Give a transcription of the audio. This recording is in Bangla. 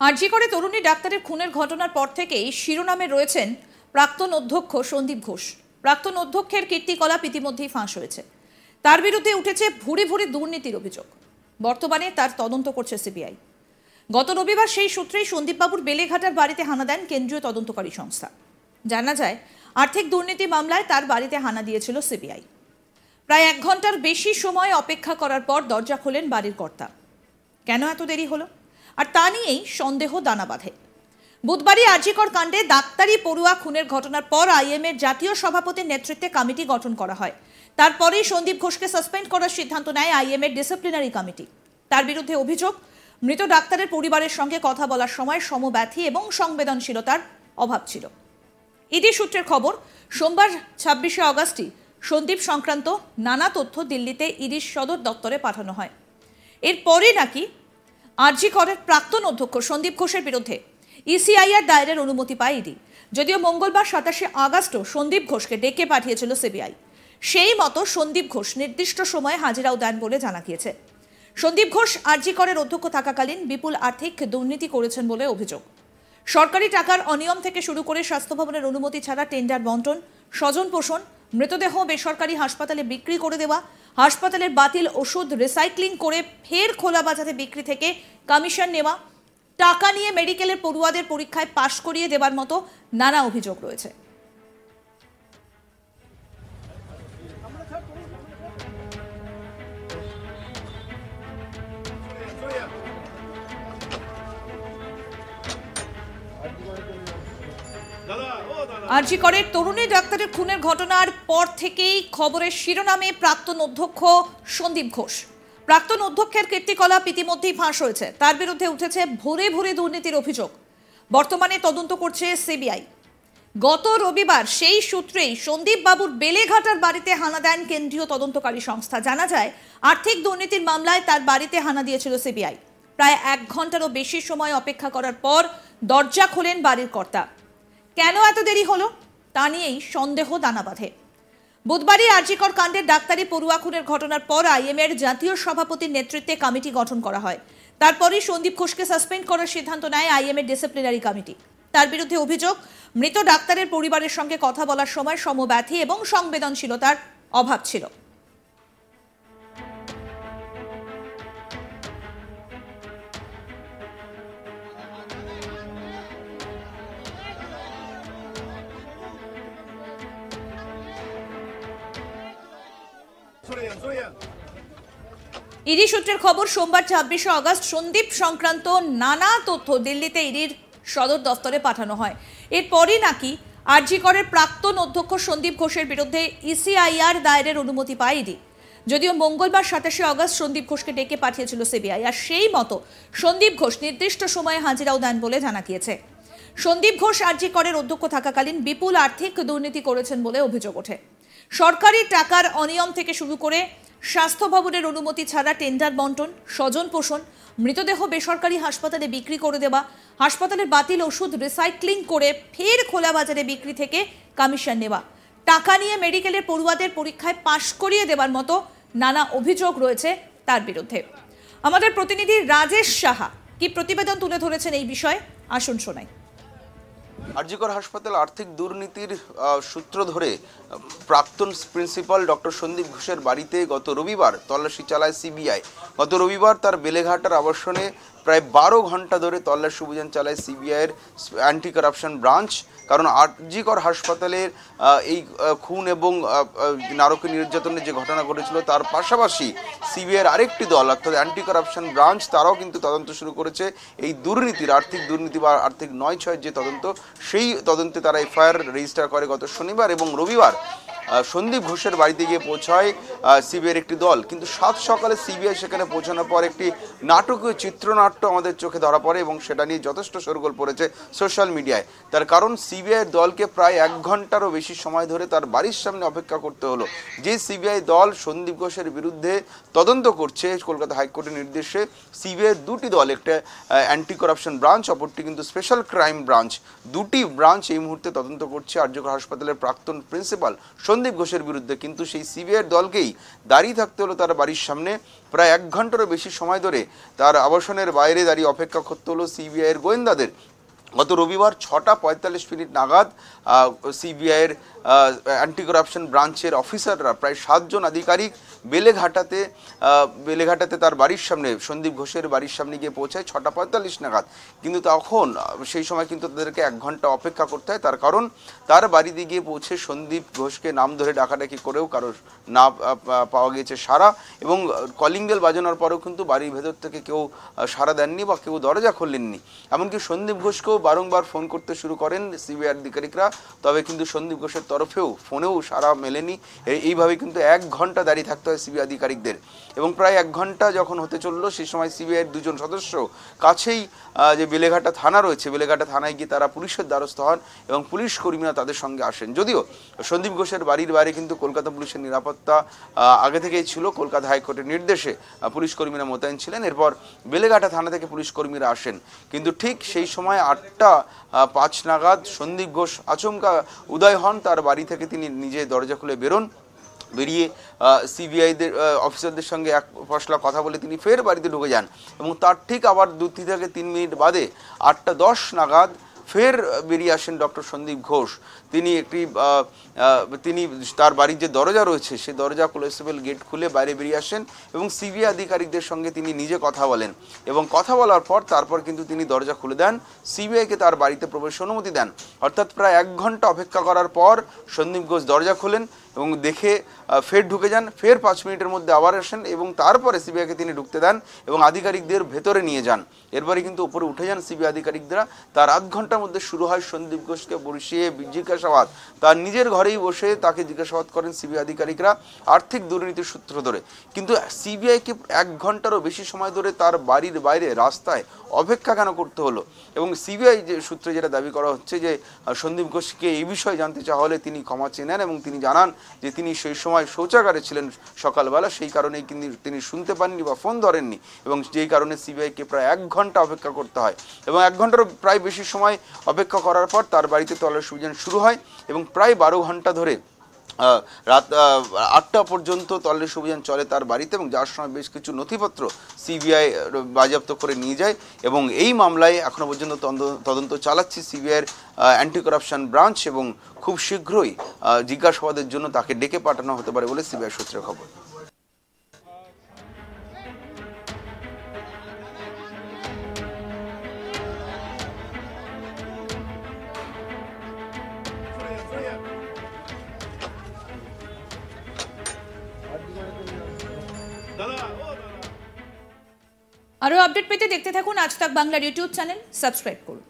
আরজি করে তরুণী ডাক্তারের খুনের ঘটনার পর থেকেই শিরোনামে রয়েছেন প্রাক্তন অধ্যক্ষ সন্দীপ ঘোষ। প্রাক্তন অধ্যক্ষের কীর্তিকলাপ ইতিমধ্যেই ফাঁস হয়েছে। তার বিরুদ্ধে উঠেছে ভুরি ভুরি দুর্নীতির অভিযোগ। বর্তমানে তার তদন্ত করছে সিবিআই। গত রবিবার সেই সূত্রেই সন্দীপবাবুর বেলেঘাটার বাড়িতে হানা দেন কেন্দ্রীয় তদন্তকারী সংস্থা। জানা যায়, আর্থিক দুর্নীতি মামলায় তার বাড়িতে হানা দিয়েছিল সিবিআই। প্রায় 1 ঘন্টার বেশি সময় অপেক্ষা করার পর দরজা খোলেন বাড়ির কর্তা। কেন এত দেরি হলো, আর তা নিয়েই সন্দেহ দানা বাঁধে। বুধবারই আরজিকর কাণ্ডে ডাক্তারি পড়ুয়া খুনের ঘটনার পর আইএমএর জাতীয় সভাপতির নেতৃত্বে কমিটি গঠন করা হয়। তারপরেই সন্দীপ ঘোষকে সাসপেন্ড করার সিদ্ধান্ত নেয় আইএমএর ডিসিপ্লিনারি কমিটি। তার বিরুদ্ধে অভিযোগ, মৃত ডাক্তারের পরিবারের সঙ্গে কথা বলার সময় সমব্যথী এবং সংবেদনশীলতার অভাব ছিল। ইডি সূত্রের খবর, সোমবার 26শে আগস্টই সন্দীপ সংক্রান্ত নানা তথ্য দিল্লিতে ইডির সদর দপ্তরে পাঠানো হয়। এরপরই নাকি আরজি করের প্রাক্তন অধ্যক্ষ সন্দীপ ঘোষের বিরুদ্ধে ইসিআইআর দায়েরের অনুমতি পায় ইডি। যদিও মঙ্গলবার 27শে আগস্টও সন্দীপ ঘোষকে ডেকে পাঠিয়েছিল সিবিআই। সেই মতো সন্দীপ ঘোষ নির্দিষ্ট সময়ে হাজিরাও দেন বলে জানা গিয়েছে। সন্দীপ ঘোষ আরজি করের অধ্যক্ষ থাকাকালীন বিপুল আর্থিক দুর্নীতি করেছেন বলে অভিযোগ। সরকারি টাকার অনিয়ম থেকে শুরু করে স্বাস্থ্য ভবনের অনুমতি ছাড়া টেন্ডার বন্টন, স্বজন পোষণ, মৃতদেহ বেসরকারি হাসপাতালে বিক্রি করে দেওয়া, হাসপাতালের বাতিল ওষুধ রিসাইক্লিং করে ফের খোলা বাজারে বিক্রি থেকে কমিশন নেওয়া, টাকা নিয়ে মেডিকেলের পড়ুয়াদের পরীক্ষায় পাশ করিয়ে দেবার মতো নানা অভিযোগ রয়েছে। আরজি করের তরুণী ডাক্তারের খুনের ঘটনার পর থেকেই খবরের শিরোনামে প্রাক্তন অধ্যক্ষ সন্দীপ ঘোষ। প্রাক্তন অধ্যক্ষের কীর্তিকলাপ ইতিমধ্যেই ফাঁস হয়েছে। তার বিরুদ্ধে উঠেছে ভরে ভরে দুর্নীতির অভিযোগ। বর্তমানে তদন্ত করছে সিবিআই। গত রবিবার সেই সূত্রেই সন্দীপ বাবুর বেলেঘাটার বাড়িতে হানা দেন কেন্দ্রীয় তদন্তকারী সংস্থা। জানা যায়, আর্থিক দুর্নীতির মামলায় তার বাড়িতে হানা দিয়েছিল সিবিআই। প্রায় 1 ঘন্টারও বেশি সময় অপেক্ষা করার পর দরজা খোলেন বাড়ির কর্তা। কেন এত দেরি হলো, তা নিয়েই সন্দেহ দানা বাঁধে। বুধবারই আরজিকর কাণ্ডের ডাক্তারি পড়ুয়া খুনের ঘটনার পর আইএমএর জাতীয় সভাপতির নেতৃত্বে কমিটি গঠন করা হয়। তারপরই সন্দীপ ঘোষকে সাসপেন্ড করার সিদ্ধান্ত নেয় আইএমএর ডিসিপ্লিনারি কমিটি। তার বিরুদ্ধে অভিযোগ, মৃত ডাক্তারের পরিবারের সঙ্গে কথা বলার সময় সমব্যথী এবং সংবেদনশীলতার অভাব ছিল। ইডি সূত্রের খবর, সোমবার 26শে আগস্ট সন্দীপ সংক্রান্ত নানা তথ্য দিল্লিতে ইডির সদর দফতরে পাঠানো হয়। এরপরই নাকি আরজি করের প্রাক্তন অধ্যক্ষ সন্দীপ ঘোষের বিরুদ্ধে ইসিআইআর দায়েরের অনুমতি পায় ইডি। যদিও মঙ্গলবার 27শে আগস্ট সন্দীপ ঘোষকে ডেকে পাঠিয়েছিল সিবিআই, আর সেই মতো সন্দীপ ঘোষ নির্দিষ্ট সময়ে হাজিরাও দেন বলে জানা গিয়েছে। সন্দীপ ঘোষ আরজি করের অধ্যক্ষ থাকাকালীন বিপুল আর্থিক দুর্নীতি করেছেন বলে অভিযোগ ওঠে। সরকারি টাকার অনিয়ম থেকে শুরু করে স্বাস্থ্য ভবনের অনুমতি ছাড়া টেন্ডার বন্টন, স্বজন পোষণ, মৃতদেহ বেসরকারি হাসপাতালে বিক্রি করে দেওয়া, হাসপাতালের বাতিল ওষুধ রিসাইক্লিং করে ফের খোলা বাজারে বিক্রি থেকে কমিশন নেওয়া, টাকা নিয়ে মেডিকেলের পড়ুয়াদের পরীক্ষায় পাশ করিয়ে দেবার মতো নানা অভিযোগ রয়েছে তার বিরুদ্ধে। আমাদের প্রতিনিধি রাজেশ সাহা কি প্রতিবেদন তুলে ধরেছেন এই বিষয়ে, আসুন শোনাই। আরজিকর হাসপাতাল আর্থিক দুর্নীতির সূত্র ধরে প্রাক্তন প্রিন্সিপাল ডক্টর সন্দীপ ঘোষের বাড়িতে গত রবিবার তল্লাশি চালায় সিবিআই। গত রবিবার তার বেলেঘাটার আবাসনে প্রায় 12 ঘন্টা ধরে তল্লাশি অভিযান চালায় সিবিআইয়ের অ্যান্টি কারাপশন ব্রাঞ্চ। কারণ আরজিকর হাসপাতালের এই খুন এবং নারকীয় নির্যাতনের যে ঘটনা ঘটেছিল, তার পাশাপাশি সিবিআইয়ের আরেকটি দল অর্থাৎ অ্যান্টি কারাপশন ব্রাঞ্চ, তারাও কিন্তু তদন্ত শুরু করেছে এই দুর্নীতির, আর্থিক দুর্নীতি বা আর্থিক 9/6 যে তদন্ত, সেই তদন্তে তারা এফআইআর রেজিস্টার করে গত শনিবার। এবং রবিবার সন্দীপ ঘোষের বাড়িতে গিয়ে পৌঁছায় সিবিআইয়ের একটি দল। কিন্তু 7 সকালে সিবিআই সেখানে পৌঁছানোর পর একটি নাটকীয় চিত্রনাট্য আমাদের চোখে ধরা পড়ে এবং সেটা নিয়ে যথেষ্ট শোরগোল পড়েছে সোশ্যাল মিডিয়ায়। তার কারণ, সিবিআইয়ের দলকে প্রায় 1 ঘন্টারও বেশি সময় ধরে তার বাড়ির সামনে অপেক্ষা করতে হলো। যে সিবিআই দল সন্দীপ ঘোষের বিরুদ্ধে তদন্ত করছে কলকাতা হাইকোর্টের নির্দেশে, সিবিআইয়ের 2টি দল, একটা অ্যান্টি করাপশন ব্রাঞ্চ, অপরটি কিন্তু স্পেশাল ক্রাইম ব্রাঞ্চ, 2টি ব্রাঞ্চ এই মুহূর্তে তদন্ত করছে আরজিকর হাসপাতালের প্রাক্তন প্রিন্সিপাল সন্দীপ ঘোষের বিরুদ্ধে, কিন্তু সেই সিবিআইয়ের দলকেই দাঁড়িয়ে থাকতে হলো তার বাড়ির সামনে। প্রায় 1 ঘন্টারও বেশি সময় ধরে তার আবাসনের বাইরে দাঁড়িয়ে অপেক্ষা করতে হলো সিবিআইয়ের গোয়েন্দাদের। গত রবিবার 6:45 নাগাদ সিবিআইয়ের অ্যান্টি করাপশন ব্রাঞ্চের অফিসাররা প্রায় 7 জন আধিকারিক বেলেঘাটাতে তার বাড়ির সামনে, সন্দীপ ঘোষের বাড়ির সামনে গিয়ে পৌঁছায় 6:45 নাগাদ। কিন্তু তখন সেই সময় কিন্তু তাদেরকে 1 ঘন্টা অপেক্ষা করতে হয়, তার কারণ তার বাড়িতে গিয়ে পৌঁছে সন্দীপ ঘোষকে নাম ধরে ডাকাডাকি করেও কারোর না পাওয়া গিয়েছে সাড়া, এবং কলিং বেল বাজানোর পরেও কিন্তু বাড়ির ভেতর থেকে কেউ সাড়া দেননি বা কেউ দরজা খুললেননি। এমনকি সন্দীপ ঘোষকেও বারংবার ফোন করতে শুরু করেন সিবিআই আধিকারিকরা, তবে কিন্তু সন্দীপ ঘোষের তরফেও ফোনেও সাড়া মেলেনি। এইভাবে কিন্তু 1 ঘন্টা দাঁড়িয়ে থাকতে হয় সিবিআই আধিকারিকদের, এবং প্রায় 1 ঘন্টা যখন হতে চললো সেই সময় সিবিআইয়ের 2 জন সদস্য কাছেই যে বেলেঘাটা থানা রয়েছে, বেলেঘাটা থানায় গিয়ে তারা পুলিশের দ্বারস্থ হন এবং পুলিশ কর্মীরা তাদের সঙ্গে আসেন। যদিও সন্দীপ ঘোষের বাড়ির বাইরে কিন্তু কলকাতা পুলিশের নিরাপত্তা আগে থেকেই ছিল, কলকাতা হাইকোর্টের নির্দেশে পুলিশ কর্মীরা মোতায়েন ছিলেন। এরপর বেলেঘাটা থানা থেকে পুলিশ কর্মীরা আসেন, কিন্তু ঠিক সেই সময় 8:05 নাগাদ সন্দীপ ঘোষ আচমকা উদয় হন। তার বাড়ি থেকে তিনি নিজে দরজা খুলে বেরিয়ে সিবিআইদের অফিসারদের সঙ্গে এক ফসলা কথা বলে তিনি ফের বাড়িতে ঢুকে যান, এবং তার ঠিক আবার 2 থেকে 3 মিনিট বাদে 8:10 নাগাদ ফের বেরিয়ে আসেন ডক্টর সন্দীপ ঘোষ। তিনি তার বাড়ির যে দরজা রয়েছে সেই দরজা কনস্টেবল গেট খুলে বাইরে বেরিয়ে আসেন এবং সিবিআই আধিকারিকদের সঙ্গে তিনি নিজে কথা বলেন, এবং কথা বলার পর তারপর কিন্তু তিনি দরজা খুলে দেন, সিবিআইকে তার বাড়িতে প্রবেশের অনুমতি দেন। অর্থাৎ প্রায় 1 ঘন্টা অপেক্ষা করার পর সন্দীপ ঘোষ দরজা খোলেন এবং দেখে ফের ঢুকে যান, ফের 5 মিনিটের মধ্যে আবার আসেন এবং তারপরে সিবিআইকে তিনি ঢুকতে দেন এবং আধিকারিকদের ভেতরে নিয়ে যান। এরপরে কিন্তু উপরে উঠে যান সিবিআই আধিকারিকরা। তার 8 ঘন্টার মধ্যে শুরু হয় সন্দীপ ঘোষকে বসিয়ে জিজ্ঞাসাবাদ। তার নিজের ঘরেই বসে তাকে জিজ্ঞাসাবাদ করেন সিবিআই আধিকারিকরা আর্থিক দুর্নীতির সূত্র ধরে। কিন্তু সিবিআইকে 1 ঘন্টারও বেশি সময় ধরে তার বাড়ির বাইরে রাস্তায় অপেক্ষা কেন করতে হলো? এবং সিবিআই যে সূত্রে যেটা দাবি করা হচ্ছে যে সন্দীপ ঘোষকে এই বিষয়ে জানতে চাওয়া হলে তিনি ক্ষমা চেয়ে নেন এবং তিনি জানান যে তিনি সেই সময় শৌচাগারে ছিলেন সকালবেলা, সেই কারণেই তিনি শুনতে পাননি বা ফোন ধরেননি, এবং যেই কারণে সিবিআইকে প্রায় 1 ঘন্টা অপেক্ষা করতে হয়। এবং 1 ঘন্টারও প্রায় বেশি সময় অপেক্ষা করার পর তার বাড়িতে তল্লাশি অভিযান শুরু হয় এবং প্রায় 12 ঘন্টা ধরে রাত 8টা পর্যন্ত তল্লাশি অভিযান চলে তার বাড়িতে, এবং যার সময় বেশ কিছু নথিপত্র সিবিআই বাজেয়াপ্ত করে নিয়ে যায়। এবং এই মামলায় এখনো পর্যন্ত তদন্ত চালাচ্ছে সিবিআইয়ের অ্যান্টি করাপশন ব্রাঞ্চ, এবং খুব শীঘ্রই জিজ্ঞাসাবাদের জন্য তাকে ডেকে পাঠানো হতে পারে বলে সিবিআই সূত্রে খবর। আরও আপডেট পেতে দেখতে থাকুন আজ তাক বাংলার ইউটিউব চ্যানেল, সাবস্ক্রাইব করুন।